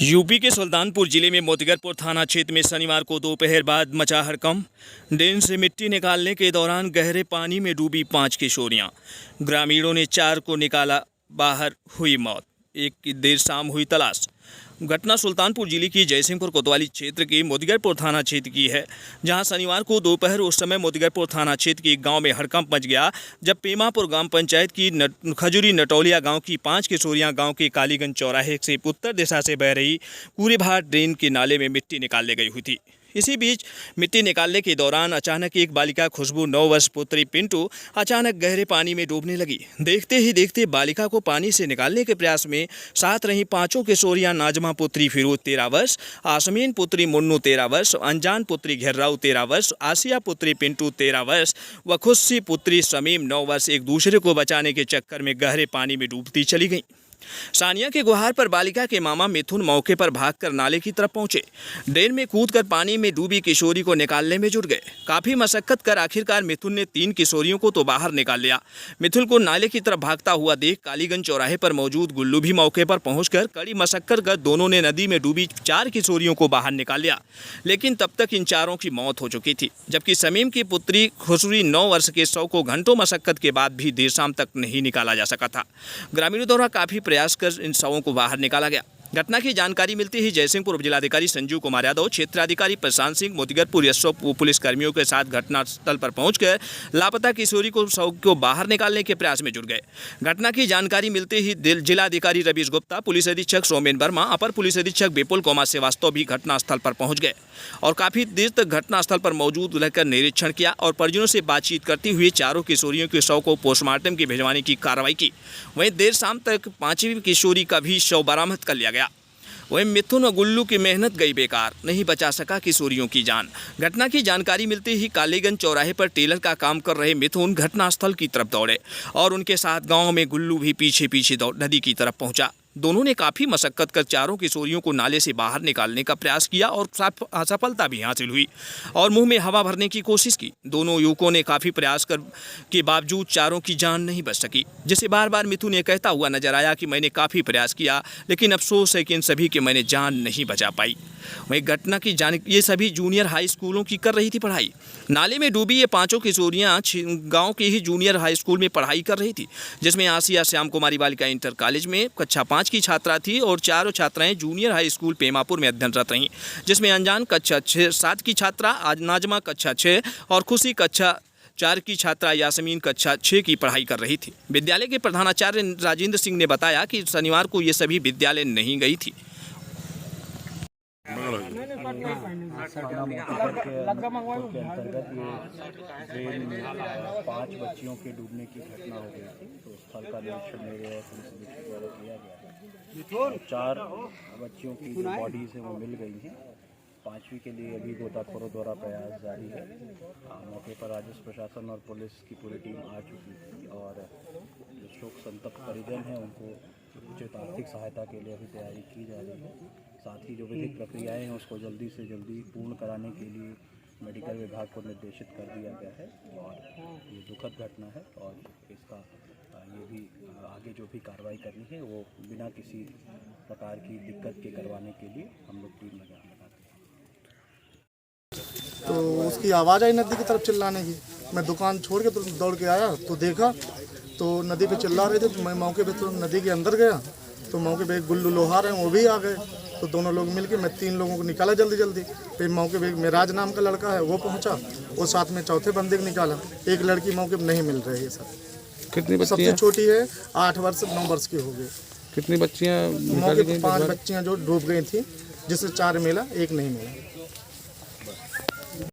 UP के सुल्तानपुर जिले में मोतीगरपुर थाना क्षेत्र में शनिवार को दोपहर बाद मचा हड़कंप। ड्रेन से मिट्टी निकालने के दौरान गहरे पानी में डूबी 5 किशोरियां। ग्रामीणों ने 4 को निकाला बाहर, हुई मौत। एक की देर शाम हुई तलाश। घटना सुल्तानपुर जिले की जयसिंहपुर कोतवाली क्षेत्र के मोतीगरपुर थाना क्षेत्र की है, जहां शनिवार को दोपहर उस समय मोतीगरपुर थाना क्षेत्र के एक गांव में हड़कंप मच गया, जब पेमापुर ग्राम पंचायत की खजूरी नटौलिया गांव की 5 किशोरियां गांव के कालीगंज चौराहे से उत्तर दिशा से बह रही कूरेभार ड्रेन के नाले में मिट्टी निकालने गई हुई थी। इसी बीच मिट्टी निकालने के दौरान अचानक एक बालिका खुशबू 9 वर्ष पुत्री पिंटू अचानक गहरे पानी में डूबने लगी। देखते ही देखते बालिका को पानी से निकालने के प्रयास में साथ रही 5 किशोरियां नाजमा पुत्री फिरोज 13 वर्ष, आसमीन पुत्री मुन्नू 13 वर्ष, अनजान पुत्री घेर्राऊ 13 वर्ष, आसिया पुत्री पिंटू 13 वर्ष व खुशी पुत्री शमीम 9 वर्ष एक दूसरे को बचाने के चक्कर में गहरे पानी में डूबती चली गई। सानिया के गुहार पर बालिका के मामा मिथुन मौके पर भागकर नाले की तरफ पहुंचे। ड्रेन में कूदकर पानी में डूबी किशोरी को निकालने में जुट गए। काफी मशक्कत कर आखिरकार मिथुन ने 3 किशोरियों को तो बाहर निकाल लिया। मिथुन को नाले की तरफ भागता हुआ देख कालीगंज चौराहे पर मौजूद गुल्लू भी मौके पर पहुंचकर कड़ी मशक्कत कर दोनों ने नदी में डूबी 4 किशोरियों को बाहर निकाल लिया, लेकिन तब तक इन चारों की मौत हो चुकी थी। जबकि शमीम की पुत्री खुशबू 9 वर्ष के शव को घंटों मशक्कत के बाद भी देर शाम तक नहीं निकाला जा सका था। ग्रामीणों द्वारा काफी प्रयास कर इन शवों को बाहर निकाला गया। घटना की जानकारी मिलते ही जयसिंहपुर जिलाधिकारी संजीव कुमार यादव, क्षेत्राधिकारी प्रशांत सिंह, मोतीगरपुर एसओ पुलिस कर्मियों के साथ घटनास्थल पर पहुंचकर लापता किशोरी को शव को बाहर निकालने के प्रयास में जुट गए। घटना की जानकारी मिलते ही जिलाधिकारी रवीश गुप्ता, पुलिस अधीक्षक सोमेन वर्मा, अपर पुलिस अधीक्षक विपुल कुमार श्रीवास्तव भी घटनास्थल पर पहुंच गए और काफी देर तक घटनास्थल पर मौजूद रहकर निरीक्षण किया और परिजनों से बातचीत करते हुए चारों किशोरियों के शव को पोस्टमार्टम के भिजवाने की कार्रवाई की। वहीं देर शाम तक 5वीं किशोरी का भी शव बरामद कर लिया गया। वहीं मिथुन और गुल्लू की मेहनत गई बेकार, नहीं बचा सका किशोरियों की जान। घटना की जानकारी मिलते ही कालीगंज चौराहे पर टेलर का काम कर रहे मिथुन घटनास्थल की तरफ दौड़े और उनके साथ गांव में गुल्लू भी पीछे पीछे नदी की तरफ पहुंचा। दोनों ने काफ़ी मशक्कत कर चारों किशोरियों को नाले से बाहर निकालने का प्रयास किया और सफलता भी हासिल हुई और मुंह में हवा भरने की कोशिश की। दोनों युवकों ने काफ़ी प्रयास कर के बावजूद चारों की जान नहीं बच सकी, जिसे बार बार मिथुन ये कहता हुआ नजर आया कि मैंने काफ़ी प्रयास किया, लेकिन अफसोस है कि इन सभी के मैंने जान नहीं बचा पाई। वहीं घटना की ये सभी जूनियर हाई स्कूलों की कर रही थी पढ़ाई। नाले में डूबी ये 5 किशोरियाँ गाँव के ही जूनियर हाई स्कूल में पढ़ाई कर रही थी, जिसमें आसिया श्याम कुमारी बालिका इंटर कॉलेज में कक्षा 5 की छात्रा थी और 4 छात्राएं जूनियर हाई स्कूल पेमापुर में अध्ययनरत रहीं, जिसमें अनजान कक्षा 7 की छात्रा नाजमा कक्षा 6 और खुशी कक्षा 4 की छात्रा यासमीन कक्षा 6 की पढ़ाई कर रही थी। विद्यालय के प्रधानाचार्य राजेंद्र सिंह ने बताया कि शनिवार को ये सभी विद्यालय नहीं गई थी। अंतर्गत ये ट्रेन 5 बच्चियों के डूबने की घटना हो गई थी, तो स्थल का निरीक्षण मेरे और पुलिस अधीक्षक द्वारा किया गया। 4 बच्चियों की जो बॉडीज है वो मिल गई हैं। 5वीं के लिए अभी गोताखोरों द्वारा प्रयास जारी है। मौके पर राजस्व प्रशासन और पुलिस की पूरी टीम आ चुकी थी और जो शोक संतप्त परिजन हैं उनको उचित आर्थिक सहायता के लिए अभी तैयारी की जा रही है। साथ ही जो विधिक प्रक्रियाएं हैं उसको जल्दी से जल्दी पूर्ण कराने के लिए मेडिकल विभाग को निर्देशित कर दिया गया है और ये दुखद घटना है और इसका ये भी आगे जो भी कार्रवाई करनी है वो बिना किसी प्रकार की दिक्कत के करवाने के लिए हम लोग टीम लगाते हैं। तो उसकी आवाज़ आई नदी की तरफ चिल्लाने की। मैं दुकान छोड़ के तो दौड़ के आया तो देखा तो नदी पे चिल्ला रहे थे, तो मैं मौके पे तो नदी के अंदर गया तो मौके पे गुल्लू लोहार हैं वो भी आ गए, तो दोनों लोग मिलके मैं 3 लोगों को निकाला जल्दी। फिर मौके पे मेराज नाम का लड़का है वो पहुंचा, वो साथ में चौथे बंदे को निकाला। एक लड़की मौके पे नहीं मिल रही है सर। कितनी बच्चियां? सबसे छोटी है 8 वर्ष 9 वर्ष की हो गई। कितनी बच्चियां? मौके पे 5 बच्चियां जो डूब गई थी, जिससे 4 मिला, 1 नहीं मिला।